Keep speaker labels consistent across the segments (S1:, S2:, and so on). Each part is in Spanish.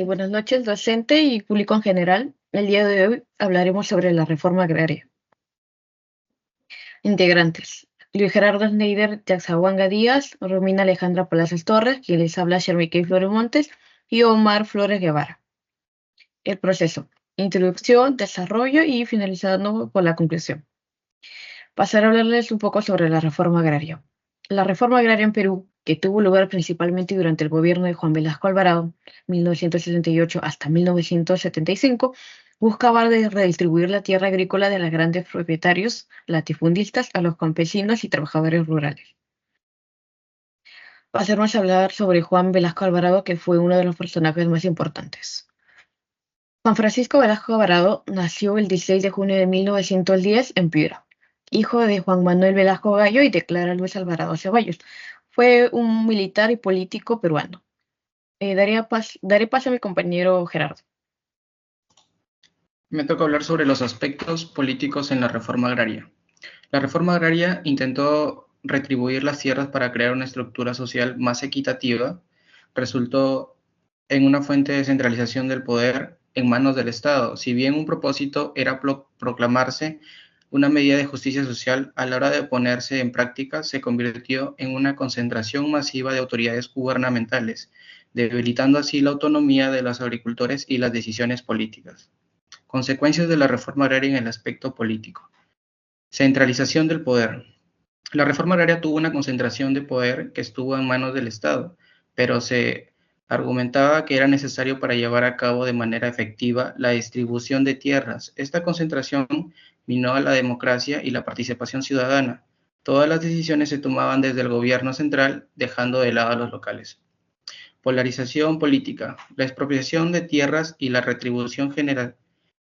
S1: Buenas noches, docente y público en general. El día de hoy hablaremos sobre la reforma agraria. Integrantes: Luis Gerardo Schneider Yaxahuanga Díaz, Romina Alejandra Palacios Torres, quien les habla Shermike Flores Montes y Omar Flores Guevara. El proceso: introducción, desarrollo y finalizando con la conclusión. Pasar a hablarles un poco sobre la reforma agraria. La reforma agraria en Perú, que tuvo lugar principalmente durante el gobierno de Juan Velasco Alvarado, 1968 hasta 1975, buscaba redistribuir la tierra agrícola de los grandes propietarios latifundistas a los campesinos y trabajadores rurales. Pasemos a hablar sobre Juan Velasco Alvarado, que fue uno de los personajes más importantes. Juan Francisco Velasco Alvarado nació el 16 de junio de 1910 en Piura, hijo de Juan Manuel Velasco Gallo y de Clara Luis Alvarado Ceballos. Fue un militar y político peruano. Daré paso a mi compañero Gerardo.
S2: Me toca hablar sobre los aspectos políticos en la reforma agraria. La reforma agraria intentó retribuir las tierras para crear una estructura social más equitativa. Resultó en una fuente de centralización del poder en manos del Estado. Si bien un propósito era proclamarse una medida de justicia social, a la hora de ponerse en práctica se convirtió en una concentración masiva de autoridades gubernamentales, debilitando así la autonomía de los agricultores y las decisiones políticas. Consecuencias de la reforma agraria en el aspecto político. Centralización del poder. La reforma agraria tuvo una concentración de poder que estuvo en manos del Estado, pero se argumentaba que era necesario para llevar a cabo de manera efectiva la distribución de tierras. Esta concentración minó a la democracia y la participación ciudadana. Todas las decisiones se tomaban desde el gobierno central, dejando de lado a los locales. Polarización política. La expropiación de tierras y la retribución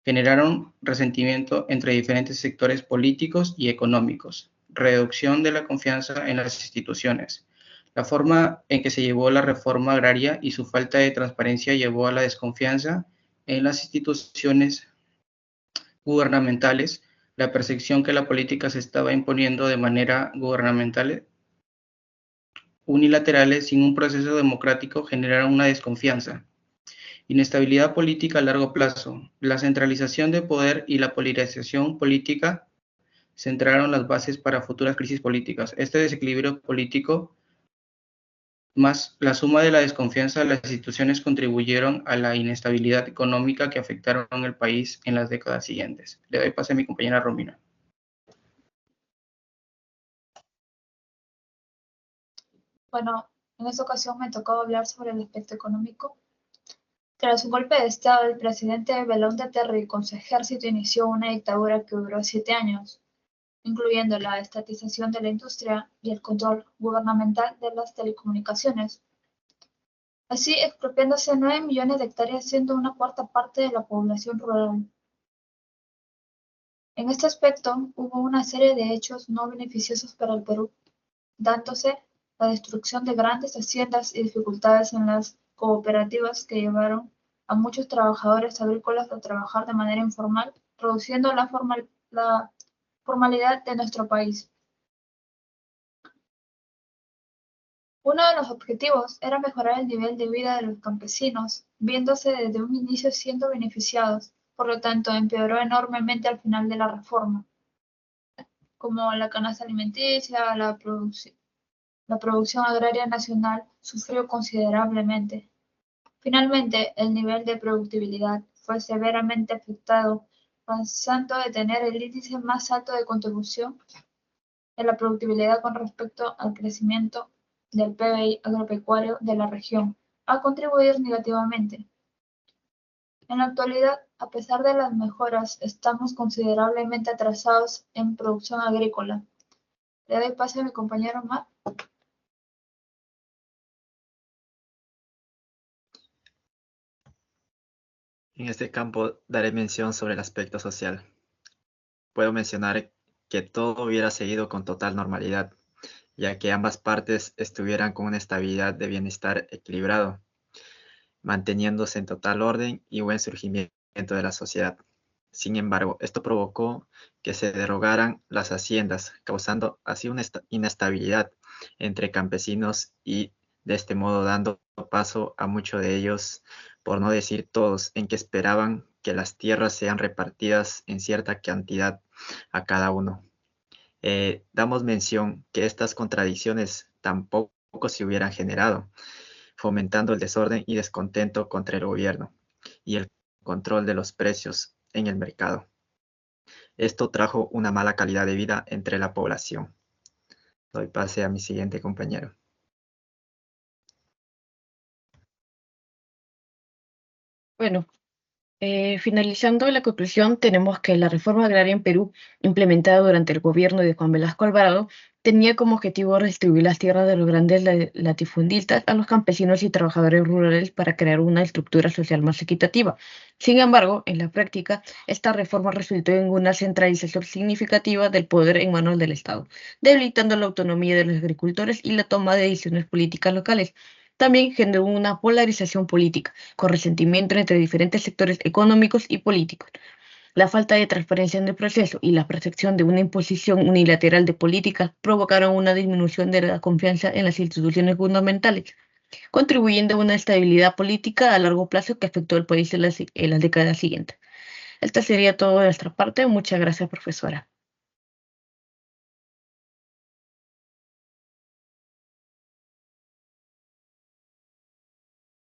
S2: generaron resentimiento entre diferentes sectores políticos y económicos. Reducción de la confianza en las instituciones. La forma en que se llevó la reforma agraria y su falta de transparencia llevó a la desconfianza en las instituciones gubernamentales, la percepción que la política se estaba imponiendo de manera gubernamental unilaterales sin un proceso democrático generaron una desconfianza. Inestabilidad política a largo plazo. La centralización de poder y la polarización política centraron las bases para futuras crisis políticas. Este desequilibrio político más la suma de la desconfianza de las instituciones contribuyeron a la inestabilidad económica que afectaron al país en las décadas siguientes. Le doy pase a mi compañera Romina.
S3: Bueno, en esta ocasión me tocó hablar sobre el aspecto económico. Tras un golpe de Estado, el presidente Belaúnde Terry con su ejército inició una dictadura que duró 7 años, incluyendo la estatización de la industria y el control gubernamental de las telecomunicaciones, así expropiándose 9 millones de hectáreas, siendo una cuarta parte de la población rural. En este aspecto, hubo una serie de hechos no beneficiosos para el Perú, dándose la destrucción de grandes haciendas y dificultades en las cooperativas que llevaron a muchos trabajadores agrícolas a trabajar de manera informal, reduciendo la formalidad de nuestro país. Uno de los objetivos era mejorar el nivel de vida de los campesinos, viéndose desde un inicio siendo beneficiados, por lo tanto empeoró enormemente al final de la reforma, como la canasta alimenticia, la producción agraria nacional sufrió considerablemente. Finalmente, el nivel de productividad fue severamente afectado, pasando de tener el índice más alto de contribución en la productividad con respecto al crecimiento del PBI agropecuario de la región, a contribuir negativamente. En la actualidad, a pesar de las mejoras, estamos considerablemente atrasados en producción agrícola. Le doy paso a mi compañero Mar.
S4: En este campo daré mención sobre el aspecto social. Puedo mencionar que todo hubiera seguido con total normalidad, ya que ambas partes estuvieran con una estabilidad de bienestar equilibrado, manteniéndose en total orden y buen surgimiento de la sociedad. Sin embargo, esto provocó que se derogaran las haciendas, causando así una inestabilidad entre campesinos y de este modo dando paso a muchos de ellos, por no decir todos, en que esperaban que las tierras sean repartidas en cierta cantidad a cada uno. Damos mención que estas contradicciones tampoco se hubieran generado, fomentando el desorden y descontento contra el gobierno y el control de los precios en el mercado. Esto trajo una mala calidad de vida entre la población. Doy pase a mi siguiente compañero.
S1: Bueno, finalizando la conclusión, tenemos que la reforma agraria en Perú, implementada durante el gobierno de Juan Velasco Alvarado, tenía como objetivo redistribuir las tierras de los grandes latifundistas a los campesinos y trabajadores rurales para crear una estructura social más equitativa. Sin embargo, en la práctica, esta reforma resultó en una centralización significativa del poder en manos del Estado, debilitando la autonomía de los agricultores y la toma de decisiones políticas locales. También generó una polarización política con resentimiento entre diferentes sectores económicos y políticos. La falta de transparencia en el proceso y la percepción de una imposición unilateral de políticas provocaron una disminución de la confianza en las instituciones gubernamentales, contribuyendo a una estabilidad política a largo plazo que afectó al país en las décadas siguientes. Esto sería todo de nuestra parte. Muchas gracias, profesora.